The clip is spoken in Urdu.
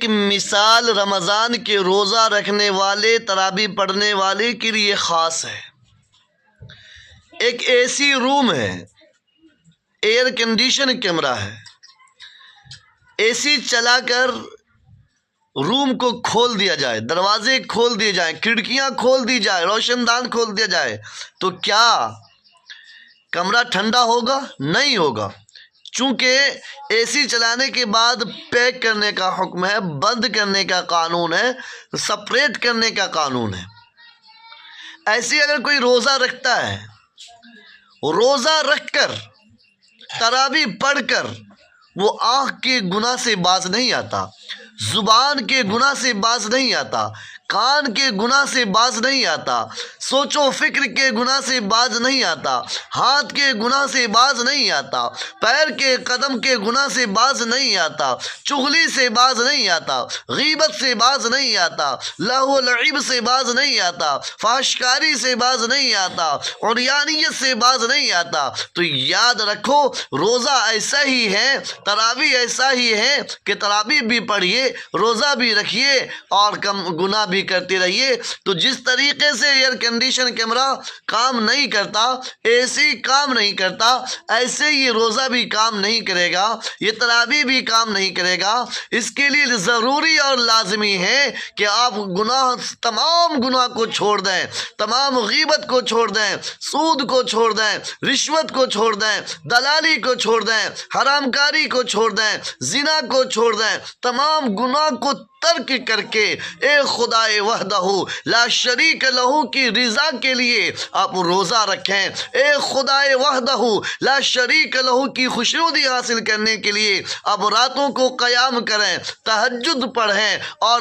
مثال رمضان کے روزہ رکھنے والے تراویح پڑھنے والے کے لیے خاص ہے۔ ایک اے سی روم ہے، ایئر کنڈیشن کمرہ ہے، اے سی چلا کر روم کو کھول دیا جائے، دروازے کھول دیے جائیں، کھڑکیاں کھول دی جائے، روشن دان کھول دیا جائے، تو کیا کمرہ ٹھنڈا ہوگا؟ نہیں ہوگا، چونکہ اے سی چلانے کے بعد پیک کرنے کا حکم ہے، بند کرنے کا قانون ہے، سپریٹ کرنے کا قانون ہے۔ ایسے اگر کوئی روزہ رکھتا ہے، روزہ رکھ کر تراویح پڑھ کر وہ آنکھ کے گناہ سے باز نہیں آتا، زبان کے گناہ سے باز نہیں آتا، کان کے گناہ سے باز نہیں آتا، سوچ و فکر کے گناہ سے باز نہیں آتا، ہاتھ کے گناہ سے باز نہیں آتا، پیر کے قدم کے گناہ سے باز نہیں آتا، چغلی سے باز نہیں آتا، غیبت سے باز نہیں آتا، لہو و لعب سے باز نہیں آتا، فحشکاری سے باز نہیں آتا، عریانیت سے باز نہیں آتا۔ تو یاد رکھو، روزہ ایسا ہی ہے، تراویح ایسا ہی ہے کہ تراویح بھی پڑھیے، روزہ بھی رکھیے اور کم گناہ بھی کرتے رہیے۔ تو جس طریقے سے ایئر کنڈیشن کیمرہ کام نہیں کرتا، اے سی کام نہیں کرتا، ایسے یہ روزہ بھی کام نہیں کرے گا، یہ تراویح بھی کام نہیں کرے گا۔ اس کے لیے ضروری اور لازمی ہے کہ آپ تمام گناہ کو چھوڑ دیں، تمام غیبت کو چھوڑ دیں، سود کو چھوڑ دیں، رشوت کو چھوڑ دیں، دلالی کو چھوڑ دیں، حرام کاری کو چھوڑ دیں، زنا کو چھوڑ دیں، تمام گناہ کو ترک کر کے اے خدائے وحدہ لا شریک لہو کی رضا کے لیے آپ روزہ رکھیں، اے خدائے وحدہ لا شریک لہو کی خوشنودی حاصل کرنے کے لیے آپ راتوں کو قیام کریں، تہجد پڑھیں اور